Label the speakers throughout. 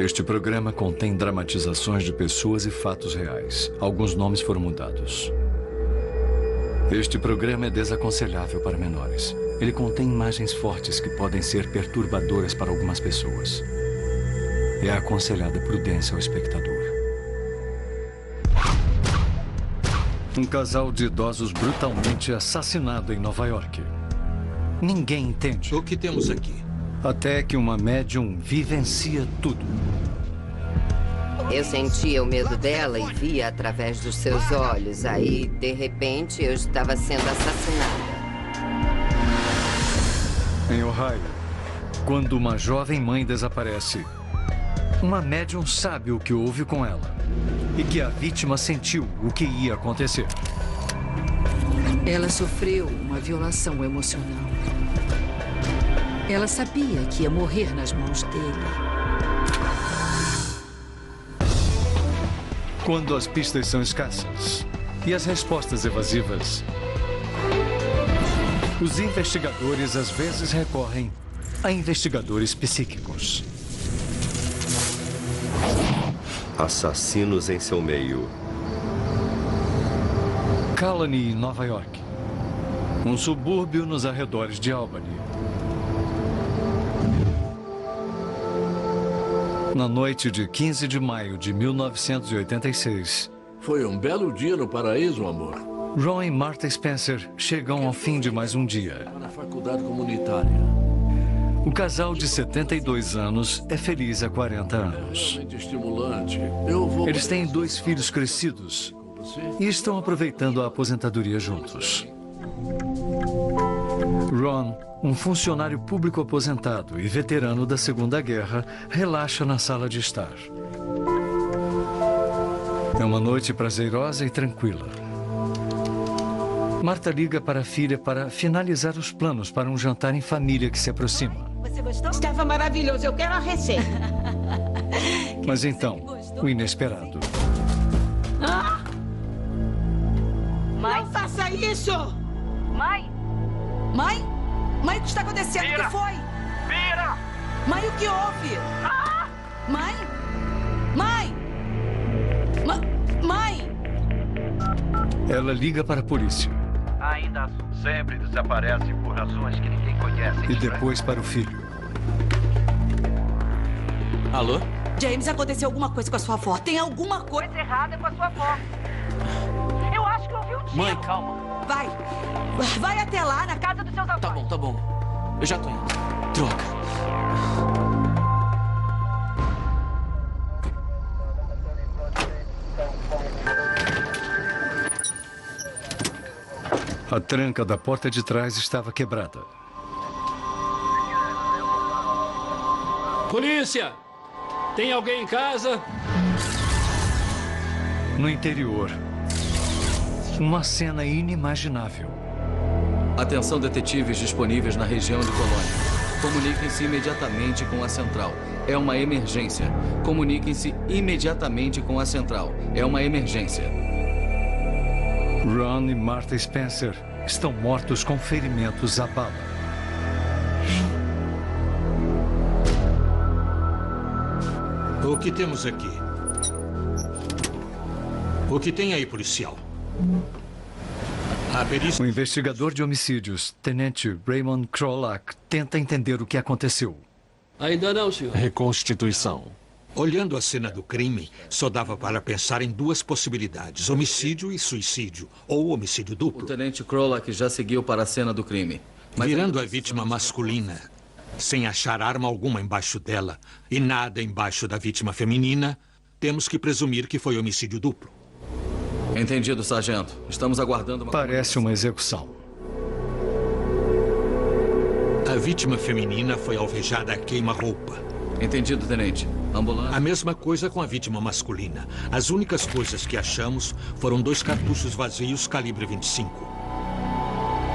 Speaker 1: Este programa contém dramatizações de pessoas e fatos reais. Alguns nomes foram mudados. Este programa é desaconselhável para menores. Ele contém imagens fortes que podem ser perturbadoras para algumas pessoas. É aconselhada prudência ao espectador. Um casal de idosos brutalmente assassinado em Nova York. Ninguém entende.
Speaker 2: O que temos aqui?
Speaker 1: Até que uma médium vivencia tudo.
Speaker 3: Eu sentia o medo dela e via através dos seus olhos. Aí, de repente, eu estava sendo assassinada.
Speaker 1: Em Ohio, quando uma jovem mãe desaparece, uma médium sabe o que houve com ela e que a vítima sentiu o que ia acontecer.
Speaker 4: Ela sofreu uma violação emocional. Ela sabia que ia morrer nas mãos dele.
Speaker 1: Quando as pistas são escassas e as respostas evasivas, os investigadores às vezes recorrem a investigadores psíquicos.
Speaker 5: Assassinos em seu meio.
Speaker 1: Colony, Nova York. Um subúrbio nos arredores de Albany. Na noite de 15 de maio de 1986...
Speaker 6: Foi um belo dia no paraíso, amor.
Speaker 1: Ron e Martha Spencer chegam ao fim de mais um dia.
Speaker 6: Na faculdade comunitária.
Speaker 1: O casal de 72 anos é feliz há 40 anos.
Speaker 6: É realmente estimulante.
Speaker 1: Eles têm 2 filhos crescidos e estão aproveitando a aposentadoria juntos. Ron, um funcionário público aposentado e veterano da Segunda Guerra, relaxa na sala de estar. É uma noite prazerosa e tranquila. Marta liga para a filha para finalizar os planos para um jantar em família que se aproxima.
Speaker 7: Você gostou? Estava maravilhoso, eu quero a receita.
Speaker 1: Mas então, o inesperado.
Speaker 7: Ah! Mãe? Não faça isso!
Speaker 8: Mãe?
Speaker 7: Mãe? Mãe, o que está acontecendo?
Speaker 8: Vira!
Speaker 7: O que foi?
Speaker 8: Vira!
Speaker 7: Mãe, o que houve?
Speaker 8: Ah!
Speaker 7: Mãe? Mãe? Mãe?
Speaker 1: Ela liga para a polícia.
Speaker 9: Ainda sempre desaparecem por razões que ninguém conhece.
Speaker 1: E depois para o filho.
Speaker 2: Alô?
Speaker 7: James, aconteceu alguma coisa com a sua avó. Tem alguma coisa
Speaker 8: errada com a sua avó. Eu acho que eu ouvi um tiro.
Speaker 2: Mãe, calma.
Speaker 7: Vai até lá, na casa dos seus avós.
Speaker 2: Tá bom. Eu já tô indo. Droga.
Speaker 1: A tranca da porta de trás estava quebrada.
Speaker 6: Polícia! Tem alguém em casa?
Speaker 1: No interior, uma cena inimaginável.
Speaker 2: Atenção, detetives disponíveis na região de Colônia. Comuniquem-se imediatamente com a central. É uma emergência. Comuniquem-se imediatamente com a central. É uma emergência.
Speaker 1: Ron e Martha Spencer estão mortos com ferimentos à bala.
Speaker 10: O que temos aqui? O que tem aí, policial? A perícia...
Speaker 1: O investigador de homicídios, Tenente Raymond Krolak, tenta entender o que aconteceu.
Speaker 6: Ainda não, senhor.
Speaker 10: Reconstituição. Olhando a cena do crime, só dava para pensar em 2 possibilidades: homicídio e suicídio, ou homicídio duplo.
Speaker 2: O Tenente Krolak já seguiu para a cena do crime.
Speaker 10: Virando a vítima masculina, sem achar arma alguma embaixo dela e nada embaixo da vítima feminina, temos que presumir que foi homicídio duplo.
Speaker 2: Entendido, sargento. Estamos aguardando uma...
Speaker 1: Parece uma execução.
Speaker 10: A vítima feminina foi alvejada a queima-roupa.
Speaker 2: Entendido, tenente. Ambulância.
Speaker 10: A mesma coisa com a vítima masculina. As únicas coisas que achamos foram 2 cartuchos vazios calibre 25.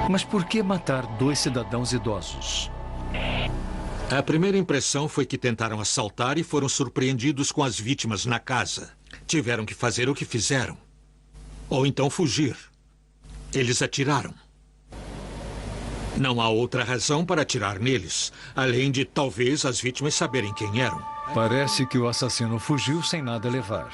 Speaker 1: Mas por que matar 2 cidadãos idosos?
Speaker 10: A primeira impressão foi que tentaram assaltar e foram surpreendidos com as vítimas na casa. Tiveram que fazer o que fizeram. Ou então fugir. Eles atiraram. Não há outra razão para atirar neles, além de talvez as vítimas saberem quem eram.
Speaker 1: Parece que o assassino fugiu sem nada levar.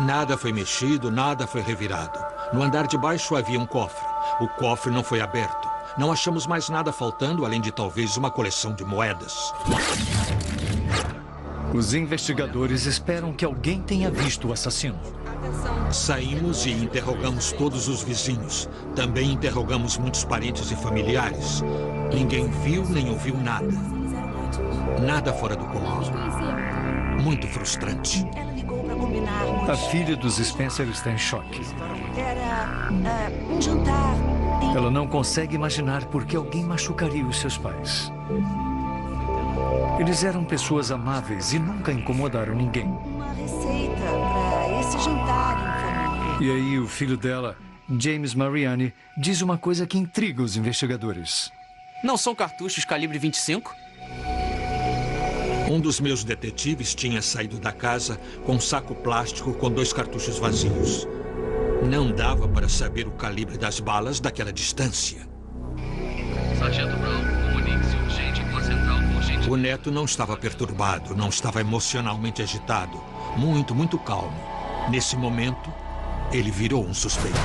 Speaker 10: Nada foi mexido, nada foi revirado. No andar de baixo havia um cofre. O cofre não foi aberto. Não achamos mais nada faltando, além de talvez uma coleção de moedas.
Speaker 1: Os investigadores esperam que alguém tenha visto o assassino.
Speaker 10: Saímos e interrogamos todos os vizinhos. Também interrogamos muitos parentes e familiares. Ninguém viu nem ouviu nada. Nada fora do comum. Muito frustrante.
Speaker 7: Ela ligou para combinarmos.
Speaker 1: A filha dos Spencer está em choque.
Speaker 7: Era um jantar.
Speaker 1: Ela não consegue imaginar por que alguém machucaria os seus pais. Eles eram pessoas amáveis e nunca incomodaram ninguém.
Speaker 7: Uma receita para esse jantar em família.
Speaker 1: E aí o filho dela, James Mariani, diz uma coisa que intriga os investigadores.
Speaker 5: Não são cartuchos calibre 25?
Speaker 10: Um dos meus detetives tinha saído da casa com um saco plástico com 2 cartuchos vazios. Não dava para saber o calibre das balas daquela distância.
Speaker 2: Sargento Brown, comunique-se urgente com a central urgente.
Speaker 10: O neto não estava perturbado, não estava emocionalmente agitado. Muito calmo. Nesse momento, ele virou um suspeito.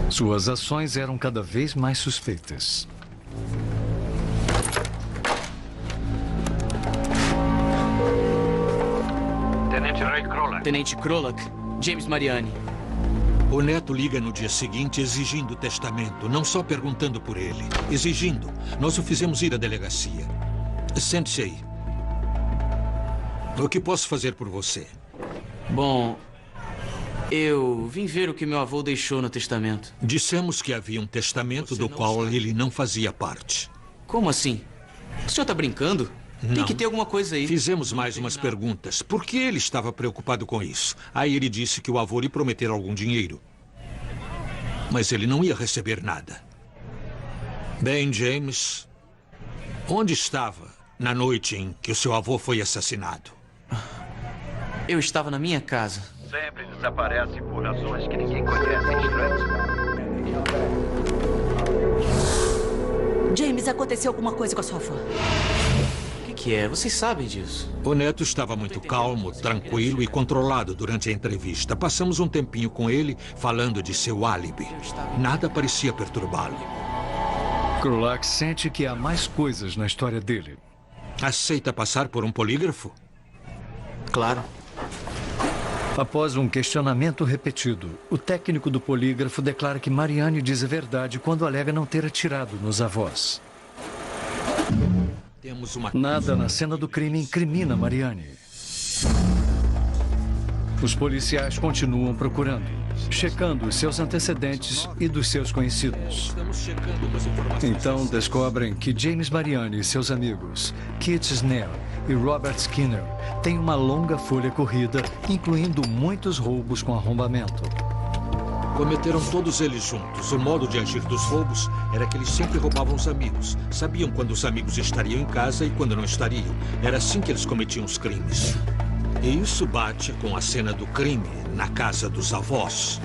Speaker 1: Suas ações eram cada vez mais suspeitas.
Speaker 9: Tenente Ray Krolak.
Speaker 5: Tenente Krolak, James Mariani.
Speaker 10: O neto liga no dia seguinte exigindo o testamento, não só perguntando por ele. Exigindo. Nós o fizemos ir à delegacia. Sente-se aí. O que posso fazer por você?
Speaker 5: Bom, eu vim ver o que meu avô deixou no testamento.
Speaker 10: Dissemos que havia um testamento do qual ele não fazia parte.
Speaker 5: Como assim? O senhor tá brincando? Tem que ter alguma coisa aí.
Speaker 10: Fizemos mais umas perguntas. Por que ele estava preocupado com isso? Aí ele disse que o avô lhe prometera algum dinheiro. Mas ele não ia receber nada. Bem, James, onde estava na noite em que o seu avô foi assassinado?
Speaker 5: Eu estava na minha casa.
Speaker 9: Sempre desaparece por razões que ninguém conhece, estranhos.
Speaker 7: James, aconteceu alguma coisa com a sua avó?
Speaker 5: O que é? Vocês sabem disso.
Speaker 10: O neto estava muito calmo, tranquilo e controlado durante a entrevista. Passamos um tempinho com ele, falando de seu álibi. Nada parecia perturbá-lo.
Speaker 1: Krolak sente que há mais coisas na história dele.
Speaker 10: Aceita passar por um polígrafo?
Speaker 5: Claro.
Speaker 1: Após um questionamento repetido, o técnico do polígrafo declara que Mariani diz a verdade quando alega não ter atirado nos avós.
Speaker 10: Temos uma...
Speaker 1: Nada na cena do crime incrimina Mariani. Os policiais continuam procurando, checando os seus antecedentes e dos seus conhecidos.
Speaker 10: Estamos checando umas informações.
Speaker 1: Então descobrem que James Mariani e seus amigos, Kit Snell e Robert Skinner, têm uma longa folha corrida, incluindo muitos roubos com arrombamento.
Speaker 10: Cometeram todos eles juntos. O modo de agir dos roubos era que eles sempre roubavam os amigos. Sabiam quando os amigos estariam em casa e quando não estariam. Era assim que eles cometiam os crimes. E isso bate com a cena do crime na casa dos avós.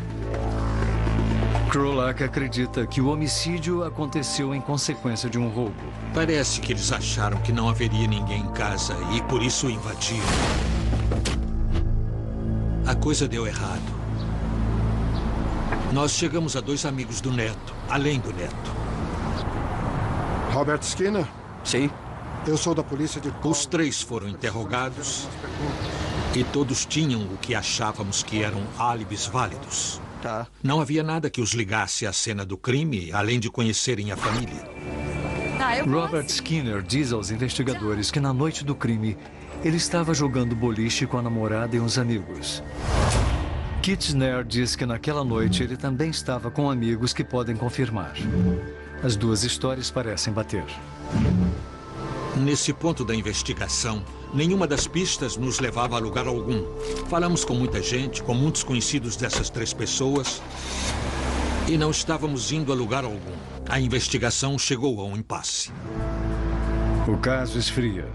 Speaker 1: Krolak acredita que o homicídio aconteceu em consequência de um roubo.
Speaker 10: Parece que eles acharam que não haveria ninguém em casa e por isso invadiram. A coisa deu errado. Nós chegamos a 2 amigos do neto, além do neto.
Speaker 11: Robert Skinner?
Speaker 5: Sim.
Speaker 11: Eu sou da polícia de...
Speaker 10: Os 3 foram interrogados e todos tinham o que achávamos que eram álibis válidos.
Speaker 5: Tá.
Speaker 10: Não havia nada que os ligasse à cena do crime, além de conhecerem a família.
Speaker 1: Robert Skinner diz aos investigadores que na noite do crime, ele estava jogando boliche com a namorada e uns amigos. Kit Snell diz que naquela noite ele também estava com amigos que podem confirmar. As duas histórias parecem bater.
Speaker 10: Nesse ponto da investigação, nenhuma das pistas nos levava a lugar algum. Falamos com muita gente, com muitos conhecidos dessas 3 pessoas, e não estávamos indo a lugar algum. A investigação chegou a um impasse.
Speaker 1: O caso esfria.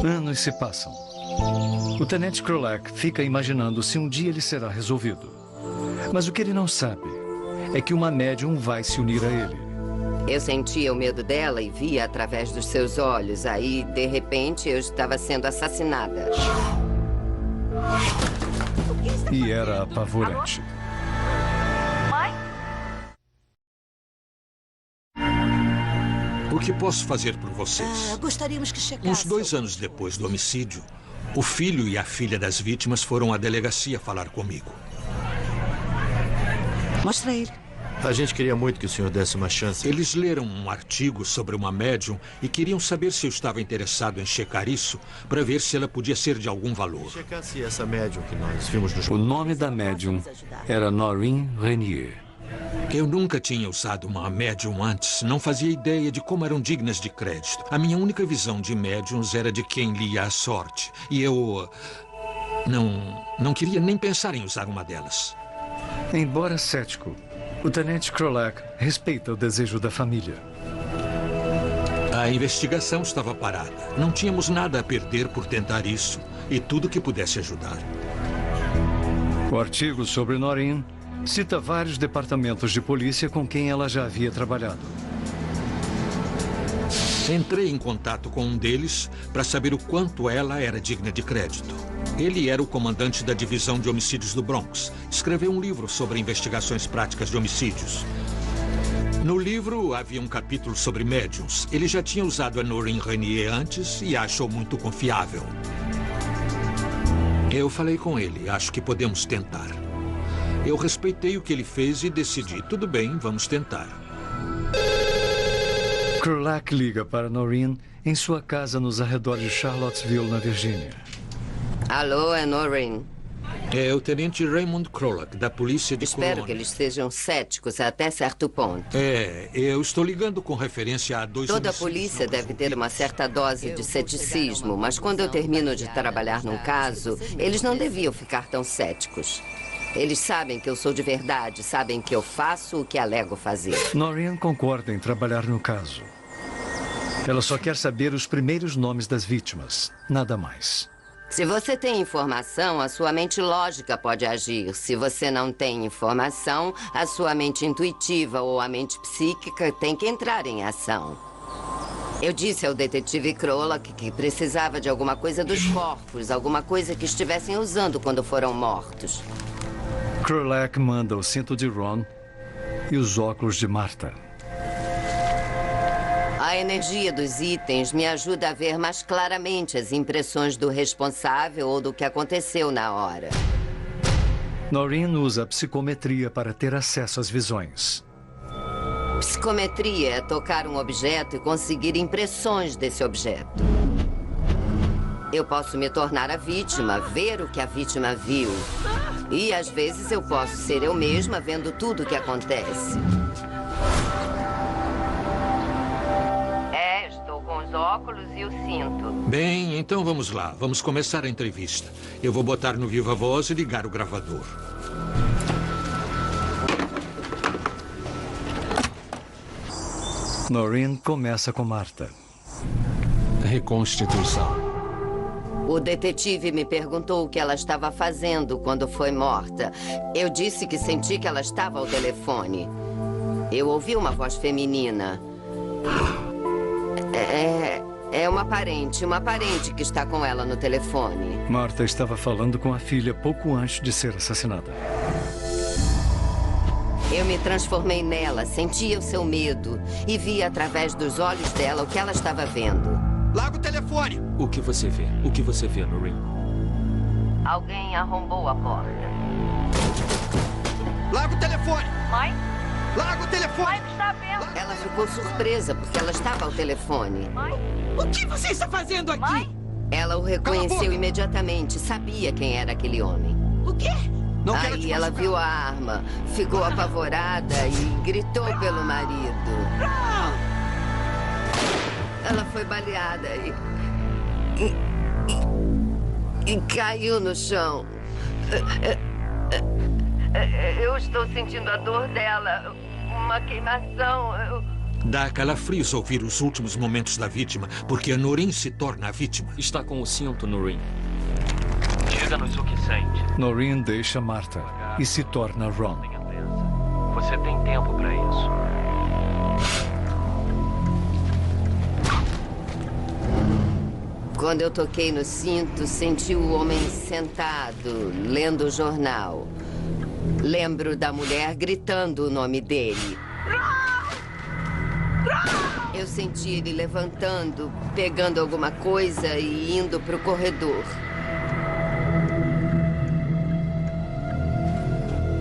Speaker 1: Anos se passam. O Tenente Krolak fica imaginando se um dia ele será resolvido. Mas o que ele não sabe é que uma médium vai se unir a ele.
Speaker 3: Eu sentia o medo dela e via através dos seus olhos. Aí, de repente, eu estava sendo assassinada.
Speaker 1: E era apavorante.
Speaker 8: Mãe?
Speaker 10: O que posso fazer por vocês?
Speaker 7: Gostaríamos que chegasse.
Speaker 10: Uns 2 anos depois do homicídio, o filho e a filha das vítimas foram à delegacia falar comigo.
Speaker 7: Mostra ele.
Speaker 12: A gente queria muito que o senhor desse uma chance.
Speaker 10: Eles leram um artigo sobre uma médium e queriam saber se eu estava interessado em checar isso para ver se ela podia ser de algum valor.
Speaker 12: Checar se essa médium que nós vimos nos...
Speaker 1: O nome da médium era Noreen Renier.
Speaker 10: Eu nunca tinha usado uma médium antes, não fazia ideia de como eram dignas de crédito. A minha única visão de médiums era de quem lia a sorte. E eu não queria nem pensar em usar uma delas.
Speaker 1: Embora cético, o Tenente Krolak respeita o desejo da família.
Speaker 10: A investigação estava parada. Não tínhamos nada a perder por tentar isso e tudo que pudesse ajudar.
Speaker 1: O artigo sobre Noreen cita vários departamentos de polícia com quem ela já havia trabalhado.
Speaker 10: Entrei em contato com um deles para saber o quanto ela era digna de crédito. Ele era o comandante da divisão de homicídios do Bronx. Escreveu um livro sobre investigações práticas de homicídios. No livro havia um capítulo sobre médiums. Ele já tinha usado a Noreen Renier antes e a achou muito confiável. Eu falei com ele, acho que podemos tentar. Eu respeitei o que ele fez e decidi, tudo bem, vamos tentar.
Speaker 1: Krolak liga para Noreen em sua casa nos arredores de Charlottesville, na Virgínia.
Speaker 3: Alô, é Noreen.
Speaker 10: É o Tenente Raymond Krolak, da polícia de
Speaker 3: Espero
Speaker 10: Colônia.
Speaker 3: que eles sejam céticos até certo ponto.
Speaker 10: Eu estou ligando com referência a 2
Speaker 3: Toda a
Speaker 10: homicídios
Speaker 3: polícia deve ter uma certa dose de ceticismo, mas quando eu termino de trabalhar num caso, eles não deviam ficar tão céticos. Eles sabem que eu sou de verdade, sabem que eu faço o que alego fazer.
Speaker 1: Noreen concorda em trabalhar no caso. Ela só quer saber os primeiros nomes das vítimas, nada mais.
Speaker 3: Se você tem informação, a sua mente lógica pode agir. Se você não tem informação, a sua mente intuitiva ou a mente psíquica tem que entrar em ação. Eu disse ao detetive Krolak que precisava de alguma coisa dos corpos, alguma coisa que estivessem usando quando foram mortos.
Speaker 1: Krolak manda o cinto de Ron e os óculos de Martha.
Speaker 3: A energia dos itens me ajuda a ver mais claramente as impressões do responsável ou do que aconteceu na hora.
Speaker 1: Noreen usa a psicometria para ter acesso às visões.
Speaker 3: Psicometria é tocar um objeto e conseguir impressões desse objeto. Eu posso me tornar a vítima, ver o que a vítima viu. E às vezes eu posso ser eu mesma vendo tudo o que acontece. Estou com os óculos e o cinto.
Speaker 10: Bem, então vamos lá. Vamos começar a entrevista. Eu vou botar no Viva Voz e ligar o gravador.
Speaker 1: Noreen começa com Martha.
Speaker 6: Reconstituição.
Speaker 3: O detetive me perguntou o que ela estava fazendo quando foi morta. Eu disse que senti que ela estava ao telefone. Eu ouvi uma voz feminina. É uma parente que está com ela no telefone.
Speaker 1: Martha estava falando com a filha pouco antes de ser assassinada.
Speaker 3: Eu me transformei nela, sentia o seu medo e via através dos olhos dela o que ela estava vendo.
Speaker 10: Larga o telefone!
Speaker 5: O que você vê? O que você vê, Noreen?
Speaker 3: Alguém arrombou a porta.
Speaker 10: Larga o telefone!
Speaker 8: Mãe?
Speaker 10: Larga o telefone!
Speaker 8: Mãe, o que está vendo?
Speaker 3: Ela ficou surpresa porque ela estava ao telefone.
Speaker 8: Mãe?
Speaker 13: O que você está fazendo aqui?
Speaker 8: Mãe?
Speaker 3: Ela o reconheceu imediatamente, sabia quem era aquele homem.
Speaker 13: O quê?
Speaker 10: Não quero
Speaker 3: Aí
Speaker 10: te
Speaker 3: ela
Speaker 10: machucar.
Speaker 3: viu a arma, ficou apavorada e gritou pelo marido. Ela foi baleada e caiu no chão. Eu estou sentindo a dor dela, uma queimação.
Speaker 10: Dá calafrios ouvir os últimos momentos da vítima, porque a Noreen se torna a vítima.
Speaker 5: Está com o cinto, Noreen.
Speaker 9: Diga-nos o que sente.
Speaker 1: Noreen deixa Martha e se torna Ron.
Speaker 9: Você tem tempo para isso.
Speaker 3: Quando eu toquei no cinto, senti o homem sentado, lendo o jornal. Lembro da mulher gritando o nome dele. Eu senti ele levantando, pegando alguma coisa e indo para o corredor.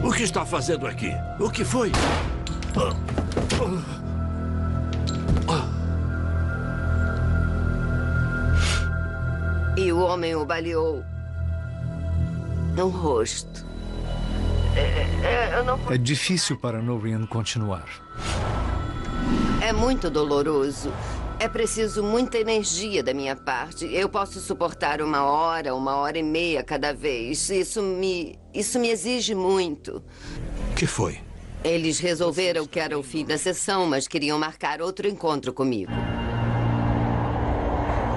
Speaker 6: O que está fazendo aqui? O que foi?
Speaker 3: E o homem o baleou no rosto. Eu não...
Speaker 1: É difícil para Noreen continuar.
Speaker 3: É muito doloroso. É preciso muita energia da minha parte. Eu posso suportar 1h, 1h30 cada vez. Isso me exige muito.
Speaker 10: O que foi?
Speaker 3: Eles resolveram que era o fim da sessão, mas queriam marcar outro encontro comigo.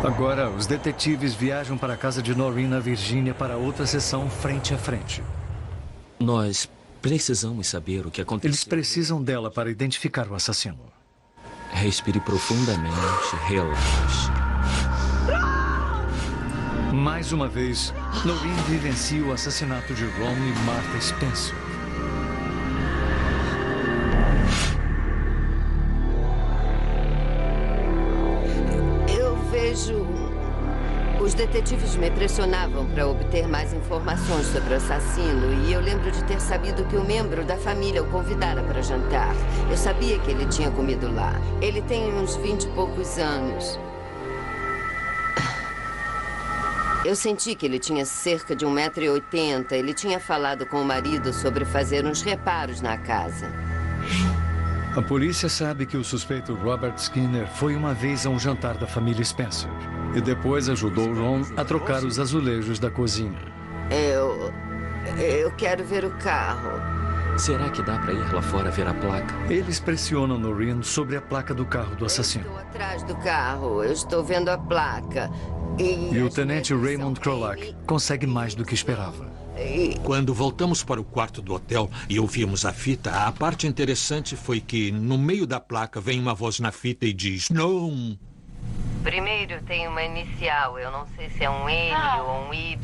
Speaker 1: Agora, os detetives viajam para a casa de Noreen na Virgínia para outra sessão frente a frente.
Speaker 14: Nós precisamos saber o que aconteceu.
Speaker 1: Eles precisam dela para identificar o assassino.
Speaker 14: Respire profundamente, relaxe.
Speaker 1: Mais uma vez, Noreen vivencia o assassinato de Ron e Martha Spencer.
Speaker 3: Eu vejo... Os detetives me pressionavam para obter mais informações sobre o assassino e eu lembro de ter sabido que um membro da família o convidara para jantar. Eu sabia que ele tinha comido lá. Ele tem uns 20 e poucos anos. Eu senti que ele tinha cerca de 1,80 m. Ele tinha falado com o marido sobre fazer uns reparos na casa.
Speaker 1: A polícia sabe que o suspeito Robert Skinner foi uma vez a um jantar da família Spencer e depois ajudou Ron a trocar os azulejos da cozinha.
Speaker 3: Eu quero ver o carro.
Speaker 14: Será que dá para ir lá fora ver a placa?
Speaker 1: Eles pressionam Noreen sobre a placa do carro do assassino.
Speaker 3: Eu estou atrás do carro. Eu estou vendo a placa.
Speaker 1: E o tenente Raymond Krolak consegue mais do que esperava.
Speaker 10: Quando voltamos para o quarto do hotel e ouvimos a fita, a parte interessante foi que, no meio da placa, vem uma voz na fita e diz: não.
Speaker 3: Primeiro tem uma inicial. Eu não sei se é um N ou um Y.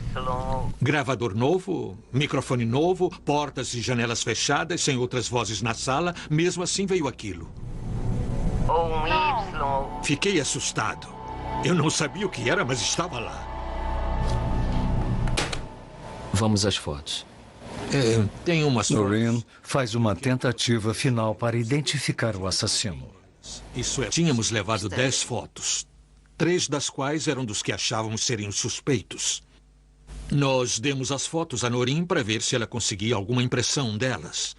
Speaker 10: Gravador novo, microfone novo, portas e janelas fechadas, sem outras vozes na sala. Mesmo assim veio aquilo.
Speaker 3: Ou um Y.
Speaker 10: Fiquei assustado. Eu não sabia o que era, mas estava lá.
Speaker 14: Vamos às fotos.
Speaker 10: Tem umas fotos.
Speaker 1: Noreen faz uma tentativa final para identificar o assassino.
Speaker 10: Isso é, tínhamos levado 10 fotos. 3 das quais eram dos que achávamos serem os suspeitos. Nós demos as fotos a Noreen para ver se ela conseguia alguma impressão delas.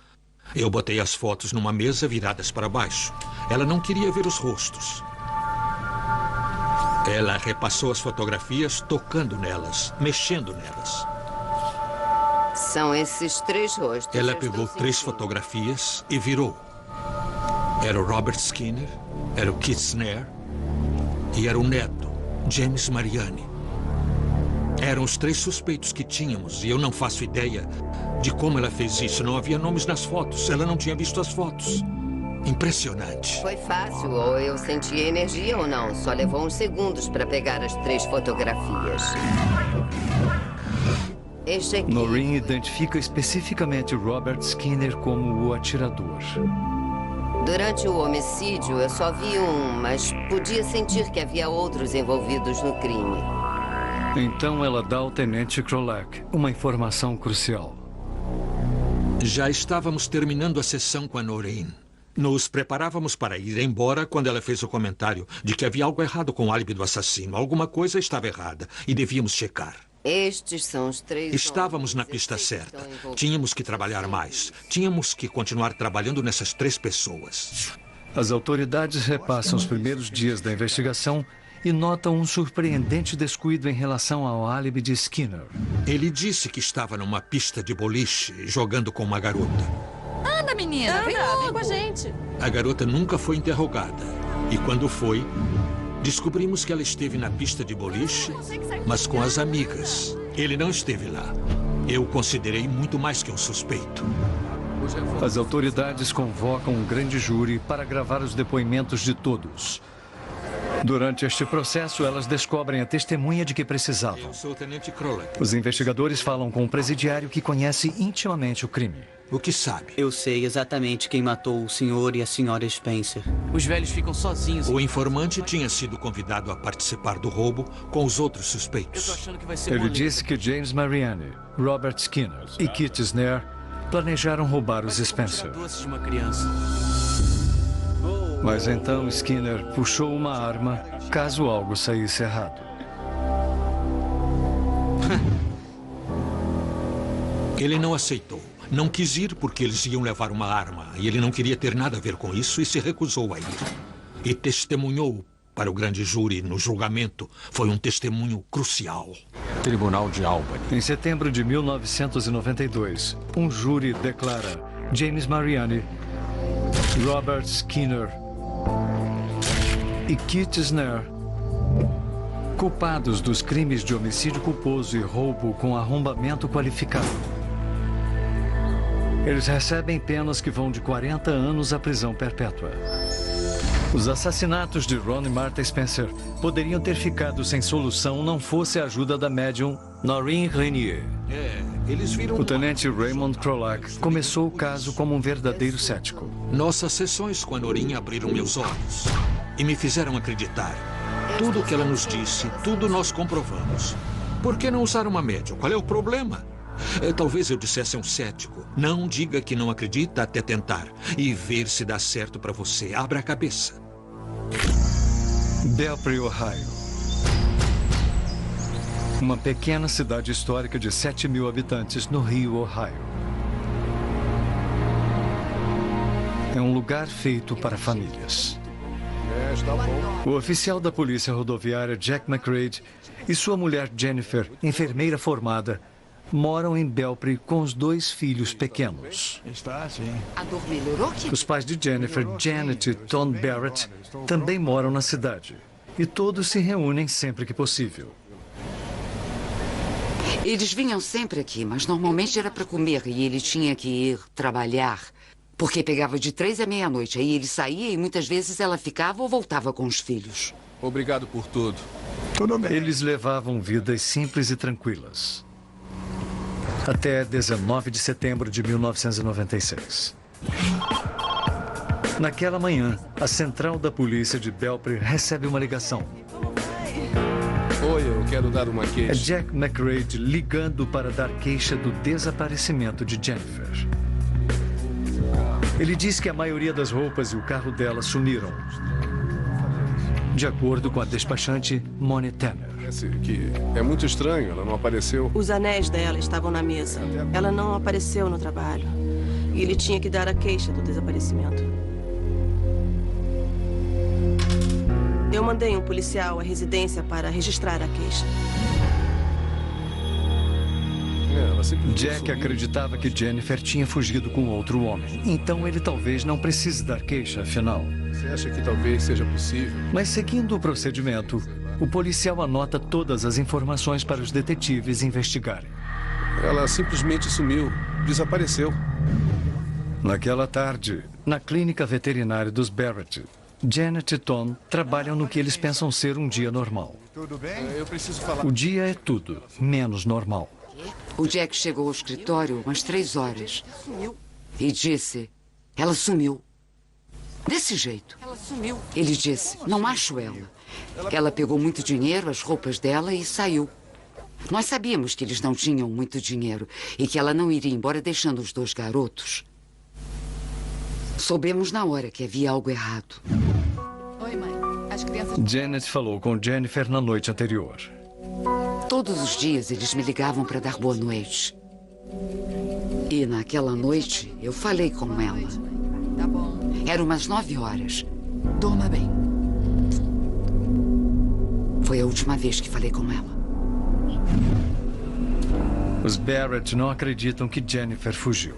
Speaker 10: Eu botei as fotos numa mesa viradas para baixo. Ela não queria ver os rostos. Ela repassou as fotografias tocando nelas, mexendo nelas.
Speaker 3: São esses 3 rostos.
Speaker 10: Ela pegou 3 fotografias e virou. Era o Robert Skinner, era o Keith Snare e era o neto, James Mariani. Eram os 3 suspeitos que tínhamos e eu não faço ideia de como ela fez isso. Não havia nomes nas fotos, ela não tinha visto as fotos. Impressionante.
Speaker 3: Foi fácil, ou eu senti energia ou não. Só levou uns segundos para pegar as 3 fotografias. Este aqui...
Speaker 1: Noreen identifica especificamente Robert Skinner como o atirador.
Speaker 3: Durante o homicídio, eu só vi um, mas podia sentir que havia outros envolvidos no crime.
Speaker 1: Então ela dá ao tenente Krolak uma informação crucial.
Speaker 10: Já estávamos terminando a sessão com a Noreen. Nos preparávamos para ir embora quando ela fez o comentário de que havia algo errado com o álibi do assassino. Alguma coisa estava errada e devíamos checar.
Speaker 3: Estes são os 3
Speaker 10: Estávamos na pista certa. Tínhamos que trabalhar mais. Tínhamos que continuar trabalhando nessas 3 pessoas.
Speaker 1: As autoridades repassam os primeiros dias da investigação e notam um surpreendente descuido em relação ao álibi de Skinner.
Speaker 10: Ele disse que estava numa pista de boliche jogando com uma garota.
Speaker 15: Anda, menina, vem com a gente.
Speaker 10: A garota nunca foi interrogada. E quando foi, descobrimos que ela esteve na pista de boliche, mas com as amigas. Ele não esteve lá. Eu o considerei muito mais que um suspeito.
Speaker 1: As autoridades convocam um grande júri para gravar os depoimentos de todos. Durante este processo, elas descobrem a testemunha de que precisavam.
Speaker 10: Eu sou o Tenente Krolak.
Speaker 1: Os investigadores falam com um presidiário que conhece intimamente o crime.
Speaker 10: O que sabe?
Speaker 16: Eu sei exatamente quem matou o senhor e a senhora Spencer.
Speaker 5: Os velhos ficam sozinhos.
Speaker 10: O informante tinha sido convidado a participar do roubo com os outros suspeitos.
Speaker 5: Eu tô achando que vai ser
Speaker 1: Ele disse que James Mariani, Robert Skinner e Kit Snare planejaram roubar os Spencer.
Speaker 5: doces de uma criança.
Speaker 1: Mas então Skinner puxou uma arma caso algo saísse errado.
Speaker 10: Ele não aceitou. Não quis ir porque eles iam levar uma arma. E ele não queria ter nada a ver com isso e se recusou a ir. E testemunhou para o grande júri no julgamento. Foi um testemunho crucial.
Speaker 1: Tribunal de Albany. Em setembro de 1992, um júri declara James Mariani, Robert Skinner e Kit Snare culpados dos crimes de homicídio culposo e roubo com arrombamento qualificado. Eles recebem penas que vão de 40 anos à prisão perpétua. Os assassinatos de Ron e Martha Spencer poderiam ter ficado sem solução não fosse a ajuda da médium Noreen Renier.
Speaker 10: Eles viram...
Speaker 1: O tenente Raymond Krolak começou o caso como um verdadeiro cético.
Speaker 10: Nossas sessões com a Noreen abriram meus olhos e me fizeram acreditar. Tudo o que ela nos disse, tudo nós comprovamos. Por que não usar uma médium? Qual é o problema? Talvez eu dissesse a um cético. Não diga que não acredita até tentar. E ver se dá certo para você. Abra a cabeça.
Speaker 1: Belpre, Ohio. Uma pequena cidade histórica de 7.000 habitantes no Rio, Ohio. É um lugar feito para famílias. O oficial da polícia rodoviária Jack McRae e sua mulher Jennifer, enfermeira formada, moram em Belpre com os 2 filhos pequenos.
Speaker 4: A dor melhorou?
Speaker 1: Os pais de Jennifer, Janet e Tom Barrett, também moram na cidade. E todos se reúnem sempre que possível.
Speaker 17: Eles vinham sempre aqui, mas normalmente era para comer e ele tinha que ir trabalhar. Porque pegava de 3 à meia-noite. Aí ele saía e muitas vezes ela ficava ou voltava com os filhos.
Speaker 18: Obrigado por tudo.
Speaker 1: Tudo bem. Eles levavam vidas simples e tranquilas. Até 19 de setembro de 1996. Naquela manhã, a central da polícia de Belpre recebe uma ligação.
Speaker 18: Oi, eu quero dar uma queixa.
Speaker 1: É Jack McRae ligando para dar queixa do desaparecimento de Jennifer. Ele diz que a maioria das roupas e o carro dela sumiram. De acordo com a despachante Moni Tanner.
Speaker 18: Que é muito estranho, ela não apareceu.
Speaker 19: Os anéis dela estavam na mesa. Ela não apareceu no trabalho. E ele tinha que dar a queixa do desaparecimento. Eu mandei um policial à residência para registrar a queixa.
Speaker 1: Jack acreditava que Jennifer tinha fugido com outro homem. Então ele talvez não precise dar queixa, afinal.
Speaker 18: Você acha que talvez seja possível?
Speaker 1: Mas seguindo o procedimento, o policial anota todas as informações para os detetives investigarem.
Speaker 18: Ela simplesmente sumiu, desapareceu.
Speaker 1: Naquela tarde, na clínica veterinária dos Barrett, Janet e Tom trabalham no que eles pensam ser um dia normal.
Speaker 18: Tudo bem? Eu preciso falar.
Speaker 1: O dia é tudo, menos normal.
Speaker 17: O Jack chegou ao escritório umas 3 horas e disse, ela sumiu. Desse jeito.
Speaker 4: Ela sumiu.
Speaker 17: Ele disse, não acho ela. Ela pegou muito dinheiro, as roupas dela e saiu. Nós sabíamos que eles não tinham muito dinheiro e que ela não iria embora deixando os 2 garotos. Soubemos na hora que havia algo errado.
Speaker 4: Oi, mãe. As crianças...
Speaker 1: Janet falou com Jennifer na noite anterior.
Speaker 17: Todos os dias eles me ligavam para dar boa noite. E naquela noite eu falei com ela.
Speaker 4: Tá bom.
Speaker 17: Era umas 9 horas.
Speaker 4: Durma bem.
Speaker 17: Foi a última vez que falei com ela.
Speaker 1: Os Barrett não acreditam que Jennifer fugiu.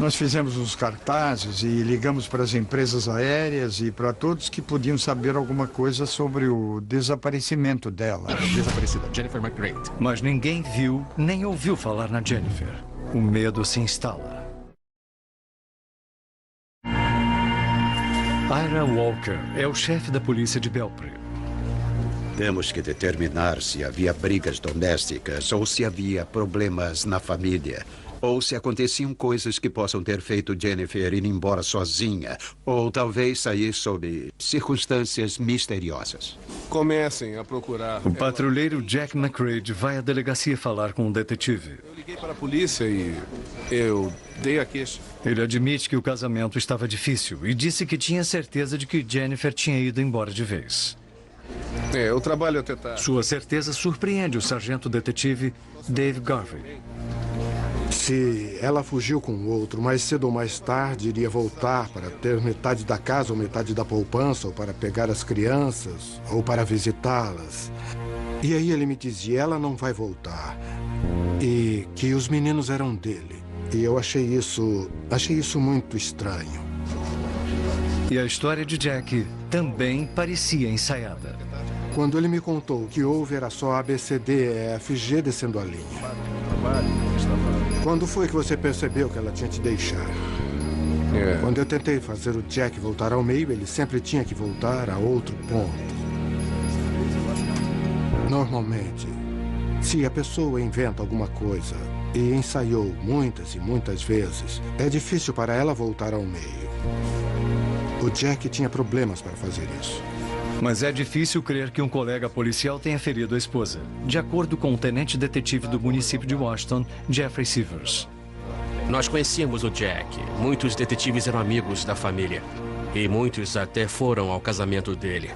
Speaker 11: Nós fizemos uns cartazes e ligamos para as empresas aéreas e para todos que podiam saber alguma coisa sobre o desaparecimento dela.
Speaker 18: Desaparecida, Jennifer McCready.
Speaker 1: Mas ninguém viu nem ouviu falar na Jennifer. O medo se instala. Ira Walker é o chefe da polícia de Belpre.
Speaker 20: Temos que determinar se havia brigas domésticas ou se havia problemas na família. Ou se aconteciam coisas que possam ter feito Jennifer ir embora sozinha. Ou talvez sair sob circunstâncias misteriosas.
Speaker 18: Comecem a procurar.
Speaker 1: O patrulheiro Jack McCready vai à delegacia falar com um detetive.
Speaker 18: Eu liguei para a polícia e eu dei a queixa.
Speaker 1: Ele admite que o casamento estava difícil e disse que tinha certeza de que Jennifer tinha ido embora de vez.
Speaker 18: Eu trabalho a tentar.
Speaker 1: Sua certeza surpreende o sargento detetive Dave Garvey.
Speaker 11: Se ela fugiu com o outro, mais cedo ou mais tarde iria voltar para ter metade da casa ou metade da poupança, ou para pegar as crianças, ou para visitá-las. E aí ele me dizia, ela não vai voltar. E que os meninos eram dele. E eu achei isso muito estranho.
Speaker 1: E a história de Jack também parecia ensaiada.
Speaker 11: Quando ele me contou o que houve era só ABCDEFG descendo a linha. Quando foi que você percebeu que ela tinha te deixado? Quando eu tentei fazer o Jack voltar ao meio, ele sempre tinha que voltar a outro ponto. Normalmente, se a pessoa inventa alguma coisa e ensaiou muitas e muitas vezes, é difícil para ela voltar ao meio. O Jack tinha problemas para fazer isso.
Speaker 1: Mas é difícil crer que um colega policial tenha ferido a esposa, de acordo com o tenente detetive do município de Washington, Jeffrey Severs.
Speaker 21: Nós conhecíamos o Jack. Muitos detetives eram amigos da família. E muitos até foram ao casamento dele.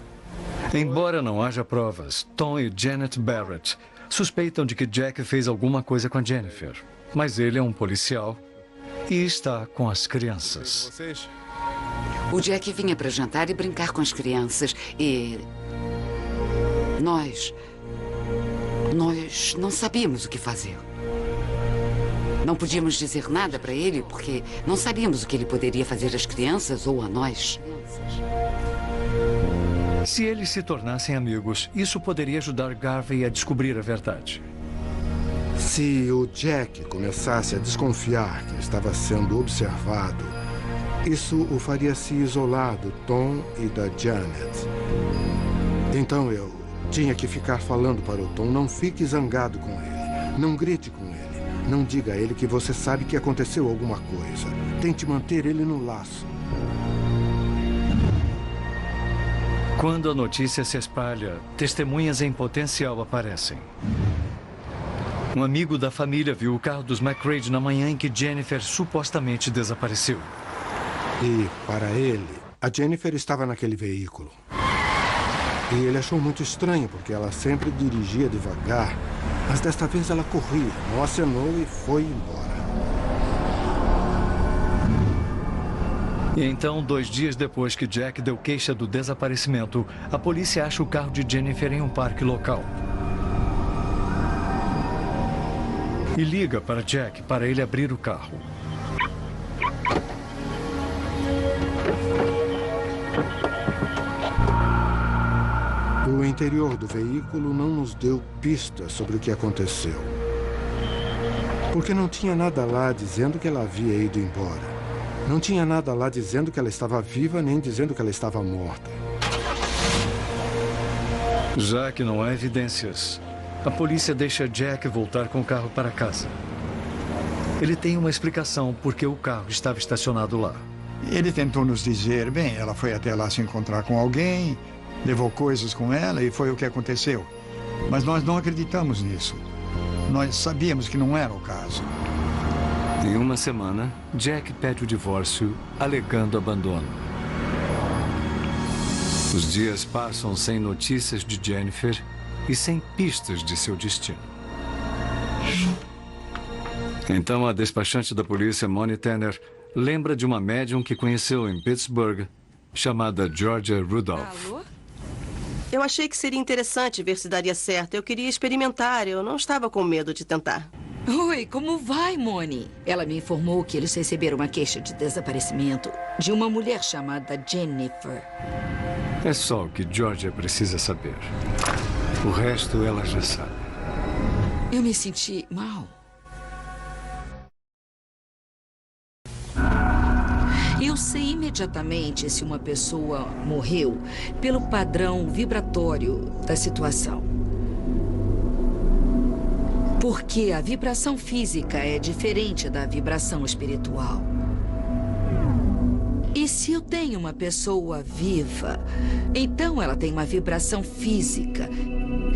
Speaker 1: Embora não haja provas, Tom e Janet Barrett suspeitam de que Jack fez alguma coisa com a Jennifer. Mas ele é um policial e está com as crianças.
Speaker 17: O Jack vinha para jantar e brincar com as crianças e... Nós não sabíamos o que fazer. Não podíamos dizer nada para ele porque não sabíamos o que ele poderia fazer às crianças ou a nós.
Speaker 1: Se eles se tornassem amigos, isso poderia ajudar Garvey a descobrir a verdade.
Speaker 11: Se o Jack começasse a desconfiar que estava sendo observado, isso o faria se isolar do Tom e da Janet. Então eu tinha que ficar falando para o Tom, não fique zangado com ele, não grite com ele, não diga a ele que você sabe que aconteceu alguma coisa. Tente manter ele no laço.
Speaker 1: Quando a notícia se espalha, testemunhas em potencial aparecem. Um amigo da família viu o carro dos McCready na manhã em que Jennifer supostamente desapareceu.
Speaker 11: E, para ele, a Jennifer estava naquele veículo. E ele achou muito estranho, porque ela sempre dirigia devagar. Mas desta vez ela corria, não acenou e foi embora.
Speaker 1: E então, 2 dias depois que Jack deu queixa do desaparecimento, a polícia acha o carro de Jennifer em um parque local. E liga para Jack para ele abrir o carro.
Speaker 11: O interior do veículo não nos deu pistas sobre o que aconteceu. Porque não tinha nada lá dizendo que ela havia ido embora. Não tinha nada lá dizendo que ela estava viva, nem dizendo que ela estava morta.
Speaker 1: Já que não há evidências, a polícia deixa Jack voltar com o carro para casa. Ele tem uma explicação por que o carro estava estacionado lá.
Speaker 11: Ele tentou nos dizer, bem, ela foi até lá se encontrar com alguém, levou coisas com ela e foi o que aconteceu. Mas nós não acreditamos nisso. Nós sabíamos que não era o caso.
Speaker 1: Em uma semana, Jack pede o divórcio, alegando abandono. Os dias passam sem notícias de Jennifer e sem pistas de seu destino. Então, a despachante da polícia, Moni Tanner, lembra de uma médium que conheceu em Pittsburgh, chamada Georgia Rudolph.
Speaker 19: Alô? Eu achei que seria interessante ver se daria certo. Eu queria experimentar, eu não estava com medo de tentar.
Speaker 4: Oi, como vai, Moni? Ela me informou que eles receberam uma queixa de desaparecimento de uma mulher chamada Jennifer.
Speaker 1: É só o que Georgia precisa saber. O resto ela já sabe.
Speaker 4: Eu me senti mal. Eu sei imediatamente se uma pessoa morreu pelo padrão vibratório da situação. Porque a vibração física é diferente da vibração espiritual. E se eu tenho uma pessoa viva, então ela tem uma vibração física.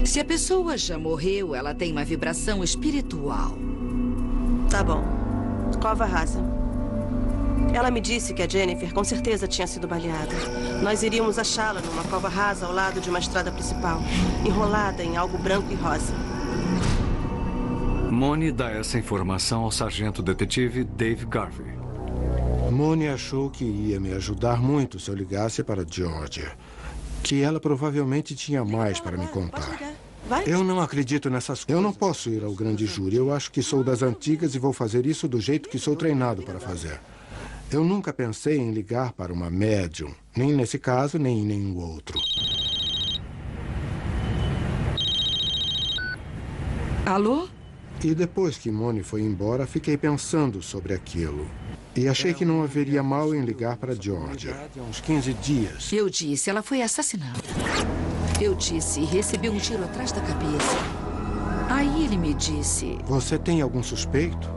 Speaker 4: Se a pessoa já morreu, ela tem uma vibração espiritual.
Speaker 19: Tá bom. Cova rasa. Ela me disse que a Jennifer com certeza tinha sido baleada. Nós iríamos achá-la numa cova rasa ao lado de uma estrada principal, enrolada em algo branco e rosa.
Speaker 1: Moni dá essa informação ao sargento detetive Dave Garvey.
Speaker 11: Moni achou que ia me ajudar muito se eu ligasse para Georgia. Que ela provavelmente tinha mais para me contar. Eu não acredito nessas coisas. Eu não posso ir ao grande júri. Eu acho que sou das antigas e vou fazer isso do jeito que sou treinado para fazer. Eu nunca pensei em ligar para uma médium. Nem nesse caso, nem em nenhum outro.
Speaker 4: Alô?
Speaker 11: E depois que Moni foi embora, fiquei pensando sobre aquilo. E achei que não haveria mal em ligar para Georgia. Há uns 15 dias.
Speaker 4: Eu disse, ela foi assassinada. Eu disse, recebeu um tiro atrás da cabeça. Aí ele me disse...
Speaker 11: Você tem algum suspeito?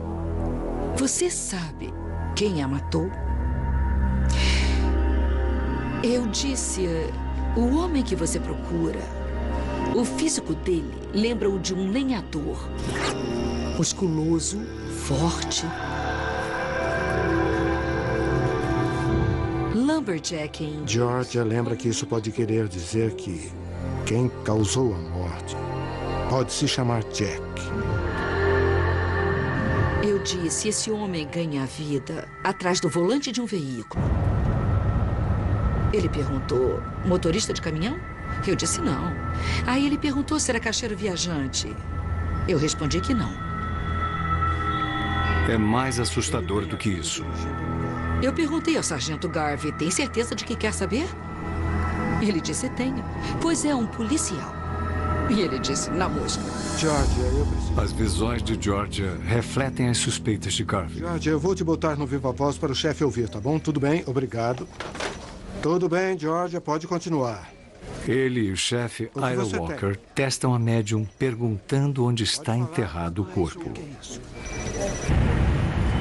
Speaker 4: Você sabe quem a matou? Eu disse, o homem que você procura, o físico dele lembra o de um lenhador. Musculoso, forte. Lumberjack em...
Speaker 11: Georgia lembra que isso pode querer dizer que quem causou a morte pode se chamar Jack.
Speaker 4: Eu disse, esse homem ganha vida atrás do volante de um veículo. Ele perguntou, motorista de caminhão? Eu disse não. Aí ele perguntou se era caixeiro viajante. Eu respondi que não.
Speaker 1: É mais assustador do que isso.
Speaker 4: Eu perguntei ao sargento Garvey, tem certeza de que quer saber? Ele disse, tenho. Pois é um policial. E ele disse, na mosca.
Speaker 11: Georgia, eu preciso...
Speaker 1: As visões de Georgia refletem as suspeitas de Garvey.
Speaker 11: Georgia, eu vou te botar no viva voz para o chefe ouvir, tá bom? Tudo bem? Obrigado. Tudo bem, Georgia, pode continuar.
Speaker 1: Ele e o chefe Ira Walker testam a médium perguntando onde está enterrado o corpo.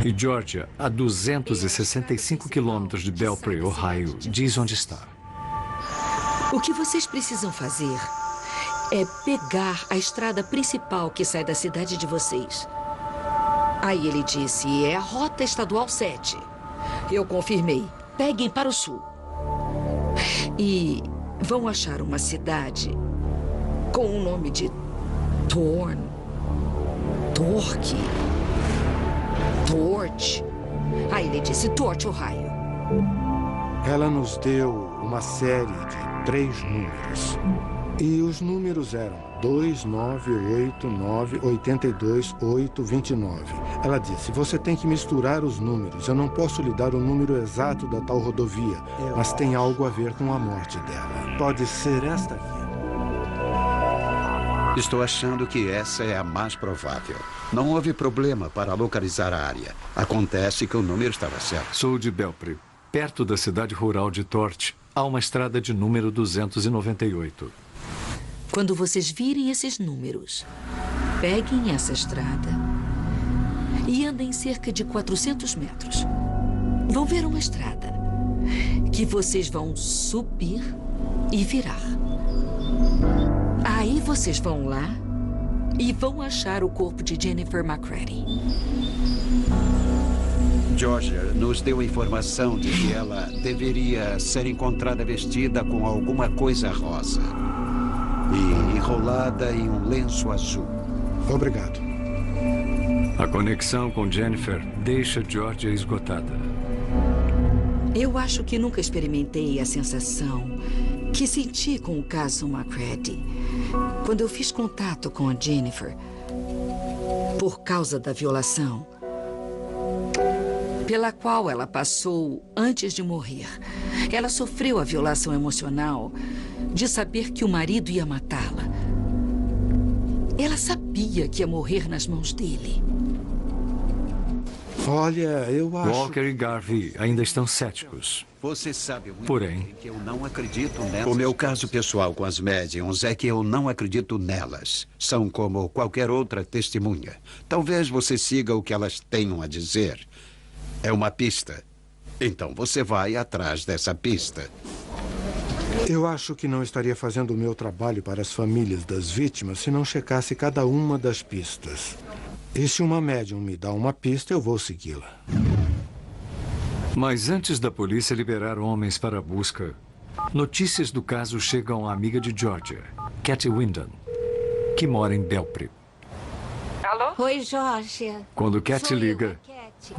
Speaker 1: E Georgia, a 265 quilômetros de Belpre, Ohio, diz onde está.
Speaker 4: O que vocês precisam fazer é pegar a estrada principal que sai da cidade de vocês. Aí ele disse, é a Rota Estadual 7. Eu confirmei, peguem para o sul. E vão achar uma cidade com o nome de Torque, Torch. Aí ele disse Torch, Ohio.
Speaker 11: Ela nos deu uma série de 3 números. E os números eram 2, 9, 8, 9, 82, 8, 29. Ela disse, você tem que misturar os números. Eu não posso lhe dar o número exato da tal rodovia, mas tem algo a ver com a morte dela. Pode ser esta aqui.
Speaker 20: Estou achando que essa é a mais provável. Não houve problema para localizar a área. Acontece que o número estava certo.
Speaker 1: Sou de Belpre. Perto da cidade rural de Torch, há uma estrada de número 298.
Speaker 4: Quando vocês virem esses números, peguem essa estrada e andem cerca de 400 metros. Vão ver uma estrada que vocês vão subir e virar. Aí vocês vão lá e vão achar o corpo de Jennifer McCready.
Speaker 20: Georgia nos deu informação de que ela deveria ser encontrada vestida com alguma coisa rosa e enrolada em um lenço azul.
Speaker 11: Obrigado.
Speaker 1: A conexão com Jennifer deixa Georgia esgotada.
Speaker 4: Eu acho que nunca experimentei a sensação que senti com o caso McCready. Quando eu fiz contato com a Jennifer, por causa da violação pela qual ela passou antes de morrer. Ela sofreu a violação emocional de saber que o marido ia matá-la. Ela sabia que ia morrer nas mãos dele.
Speaker 11: Olha, eu acho...
Speaker 1: Walker e Garvey ainda estão céticos.
Speaker 20: Você sabe muito
Speaker 1: Porém,
Speaker 20: bem que eu não acredito nelas. O meu caso pessoal com as médiums é que eu não acredito nelas. São como qualquer outra testemunha. Talvez você siga o que elas tenham a dizer. É uma pista. Então você vai atrás dessa pista.
Speaker 11: Eu acho que não estaria fazendo o meu trabalho para as famílias das vítimas se não checasse cada uma das pistas. E se uma médium me dá uma pista, eu vou segui-la.
Speaker 1: Mas antes da polícia liberar homens para a busca, notícias do caso chegam à amiga de Georgia, Katy Wyndham, que mora em Belpre.
Speaker 7: Alô? Oi, Georgia.
Speaker 1: Quando Katy liga,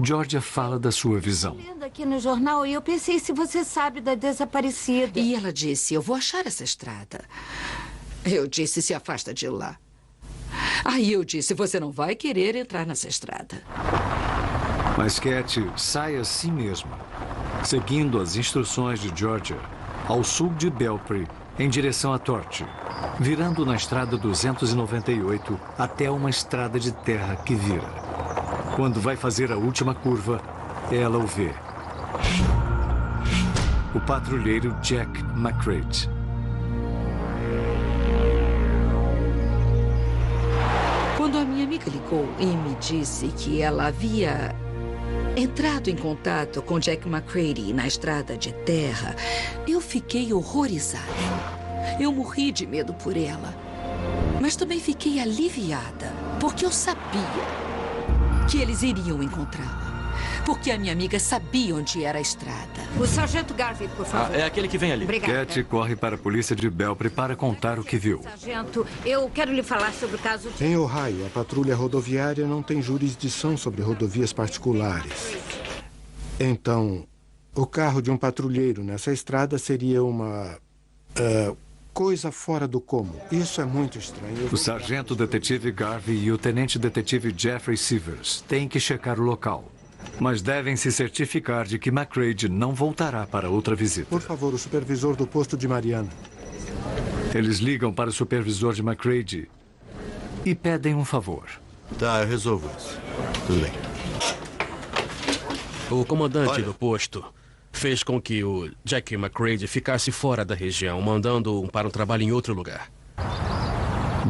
Speaker 1: Georgia fala da sua visão.
Speaker 7: Lendo aqui no jornal e eu pensei se você sabe da desaparecida.
Speaker 4: E ela disse, eu vou achar essa estrada. Eu disse, se afasta de lá. Aí eu disse, você não vai querer entrar nessa estrada.
Speaker 1: Mas Katy sai assim mesmo, seguindo as instruções de Georgia, ao sul de Belpre, em direção a Torch, virando na estrada 298 até uma estrada de terra que vira. Quando vai fazer a última curva, ela o vê. O patrulheiro Jack McCready.
Speaker 4: Quando a minha amiga ligou e me disse que ela havia entrado em contato com Jack McCready na estrada de terra, eu fiquei horrorizada. Eu morri de medo por ela. Mas também fiquei aliviada, porque eu sabia que eles iriam encontrá-la. Porque a minha amiga sabia onde era a estrada.
Speaker 7: O sargento Garvey, por favor.
Speaker 21: É aquele que vem ali.
Speaker 7: Obrigada.
Speaker 1: Katy corre para a polícia de Belpre para contar o que viu.
Speaker 7: Sargento, eu quero lhe falar sobre o caso de...
Speaker 11: Em Ohio, a patrulha rodoviária não tem jurisdição sobre rodovias particulares. Então, o carro de um patrulheiro nessa estrada seria uma... coisa fora do comum. Isso é muito estranho.
Speaker 1: O sargento detetive Garvey e o tenente detetive Jeffrey Sivers têm que checar o local. Mas devem se certificar de que McCready não voltará para outra visita.
Speaker 11: Por favor, o supervisor do posto de Mariana.
Speaker 1: Eles ligam para o supervisor de McCready e pedem um favor.
Speaker 12: Tá, eu resolvo isso. Tudo bem.
Speaker 21: O comandante do posto fez com que o Jack McCready ficasse fora da região, mandando-o para um trabalho em outro lugar.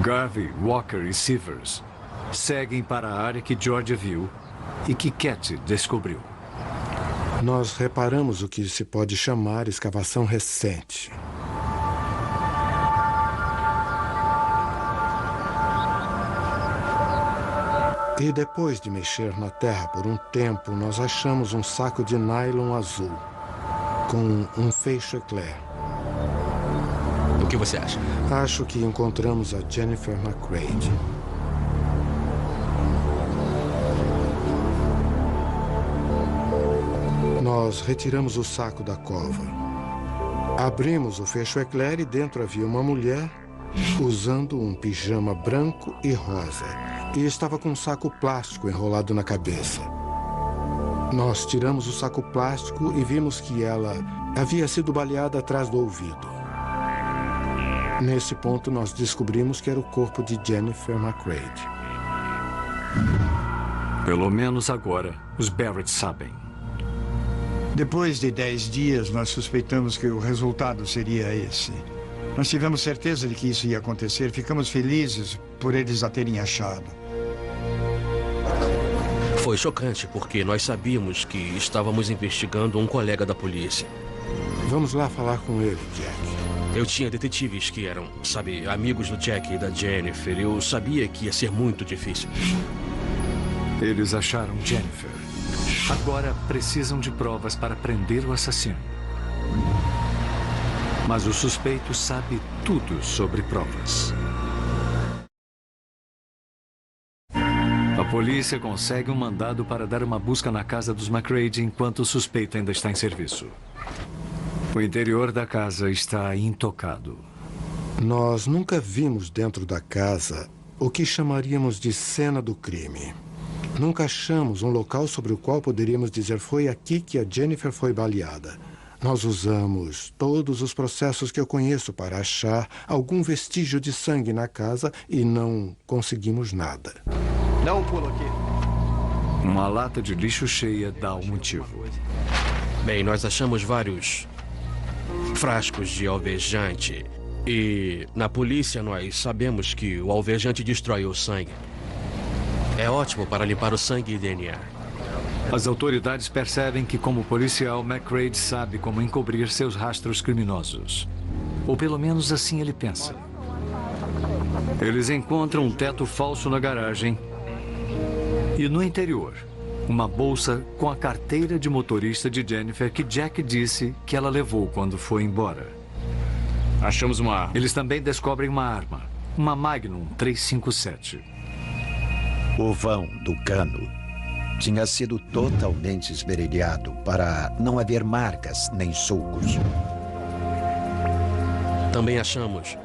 Speaker 1: Garvey, Walker e Sivers seguem para a área que Georgia viu e que Katy descobriu.
Speaker 11: Nós reparamos o que se pode chamar escavação recente. E depois de mexer na terra por um tempo, nós achamos um saco de nylon azul com um feixe eclair.
Speaker 21: O que você acha?
Speaker 11: Acho que encontramos a Jennifer McCready. Nós retiramos o saco da cova. Abrimos o fecho eclair e dentro havia uma mulher usando um pijama branco e rosa. E estava com um saco plástico enrolado na cabeça. Nós tiramos o saco plástico e vimos que ela havia sido baleada atrás do ouvido. Nesse ponto, nós descobrimos que era o corpo de Jennifer McCready.
Speaker 1: Pelo menos agora, os Barrett sabem.
Speaker 2: Depois de 10 dias, nós suspeitamos que o resultado seria esse. Nós tivemos certeza de que isso ia acontecer. Ficamos felizes por eles a terem achado.
Speaker 21: Foi chocante, porque nós sabíamos que estávamos investigando um colega da polícia.
Speaker 11: Vamos lá falar com ele, Jack.
Speaker 21: Eu tinha detetives que eram, sabe, amigos do Jack e da Jennifer. Eu sabia que ia ser muito difícil.
Speaker 1: Eles acharam Jennifer. Agora precisam de provas para prender o assassino. Mas o suspeito sabe tudo sobre provas. A polícia consegue um mandado para dar uma busca na casa dos McCready enquanto o suspeito ainda está em serviço. O interior da casa está intocado.
Speaker 11: Nós nunca vimos dentro da casa o que chamaríamos de cena do crime. Nunca achamos um local sobre o qual poderíamos dizer foi aqui que a Jennifer foi baleada. Nós usamos todos os processos que eu conheço para achar algum vestígio de sangue na casa e não conseguimos nada.
Speaker 18: Dá um pulo aqui.
Speaker 1: Uma lata de lixo cheia dá um motivo.
Speaker 21: Bem, nós achamos vários frascos de alvejante. E na polícia nós sabemos que o alvejante destrói o sangue. É ótimo para limpar o sangue e DNA.
Speaker 1: As autoridades percebem que, como policial, McCrae sabe como encobrir seus rastros criminosos. Ou pelo menos assim ele pensa. Eles encontram um teto falso na garagem e, no interior, uma bolsa com a carteira de motorista de Jennifer que Jack disse que ela levou quando foi embora.
Speaker 5: Achamos uma arma.
Speaker 1: Eles também descobrem uma arma, uma Magnum 357.
Speaker 20: O vão do cano tinha sido totalmente esmerilhado para não haver marcas nem sulcos.
Speaker 21: Também achamos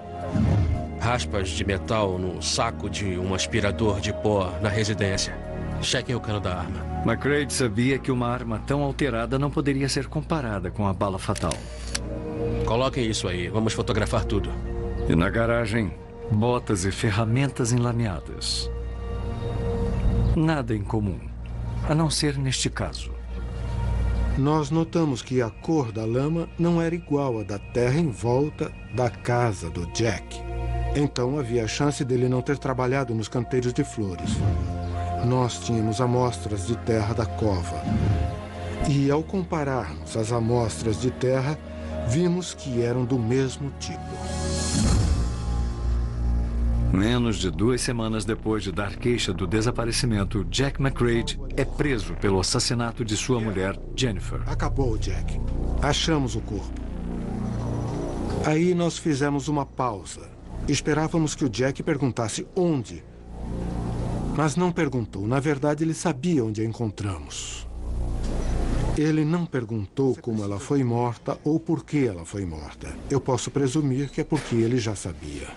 Speaker 21: raspas de metal no saco de um aspirador de pó na residência. Chequem o cano da arma.
Speaker 1: McCrae sabia que uma arma tão alterada não poderia ser comparada com a bala fatal.
Speaker 21: Coloquem isso aí, vamos fotografar tudo.
Speaker 1: E na garagem, botas e ferramentas enlameadas. Nada em comum, a não ser neste caso.
Speaker 11: Nós notamos que a cor da lama não era igual à da terra em volta da casa do Jack. Então havia a chance dele não ter trabalhado nos canteiros de flores. Nós tínhamos amostras de terra da cova. E ao compararmos as amostras de terra, vimos que eram do mesmo tipo.
Speaker 1: Menos de 2 semanas depois de dar queixa do desaparecimento, Jack McCrae é preso pelo assassinato de sua mulher, Jennifer.
Speaker 11: Acabou, Jack. Achamos o corpo. Aí nós fizemos uma pausa. Esperávamos que o Jack perguntasse onde. Mas não perguntou. Na verdade, ele sabia onde a encontramos. Ele não perguntou como ela foi morta ou por que ela foi morta. Eu posso presumir que é porque ele já sabia.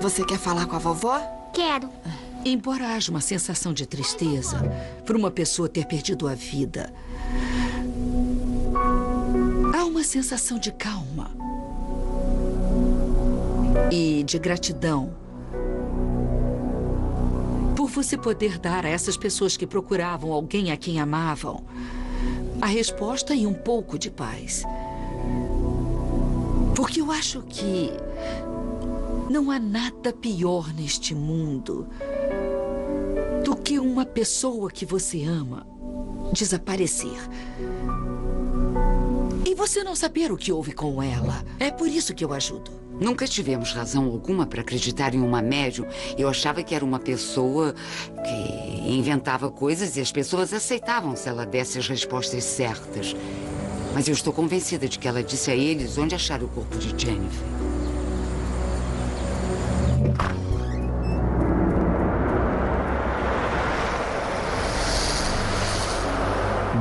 Speaker 4: Você quer falar com a vovó?
Speaker 8: Quero.
Speaker 4: Embora haja uma sensação de tristeza por uma pessoa ter perdido a vida, há uma sensação de calma e de gratidão por você poder dar a essas pessoas que procuravam alguém a quem amavam a resposta e um pouco de paz. Porque eu acho que não há nada pior neste mundo do que uma pessoa que você ama desaparecer. E você não saber o que houve com ela. É por isso que eu ajudo.
Speaker 17: Nunca tivemos razão alguma para acreditar em uma médium. Eu achava que era uma pessoa que inventava coisas e as pessoas aceitavam se ela desse as respostas certas. Mas eu estou convencida de que ela disse a eles onde achar o corpo de Jennifer.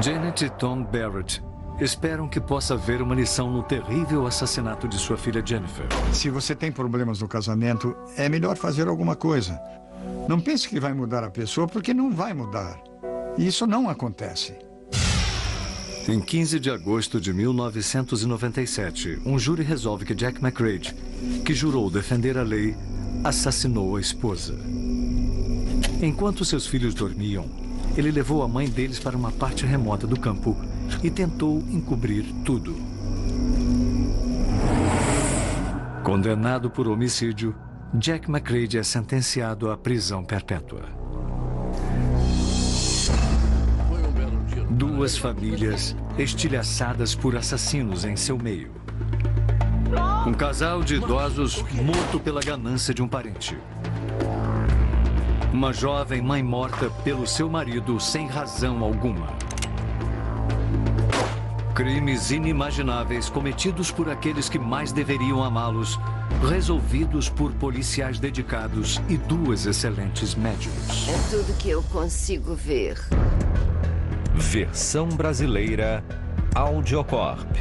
Speaker 1: Janet e Tom Barrett esperam que possa haver uma lição no terrível assassinato de sua filha Jennifer.
Speaker 2: Se você tem problemas no casamento, é melhor fazer alguma coisa. Não pense que vai mudar a pessoa, porque não vai mudar. E isso não acontece.
Speaker 1: Em 15 de agosto de 1997, um júri resolve que Jack McCrae, que jurou defender a lei, assassinou a esposa. Enquanto seus filhos dormiam, ele levou a mãe deles para uma parte remota do campo e tentou encobrir tudo. Condenado por homicídio, Jack McCrae é sentenciado à prisão perpétua. 2 famílias estilhaçadas por assassinos em seu meio. Um casal de idosos morto pela ganância de um parente. Uma jovem mãe morta pelo seu marido sem razão alguma. Crimes inimagináveis cometidos por aqueles que mais deveriam amá-los, resolvidos por policiais dedicados e 2 excelentes médicos.
Speaker 3: É tudo que eu consigo ver.
Speaker 22: Versão brasileira Audiocorp.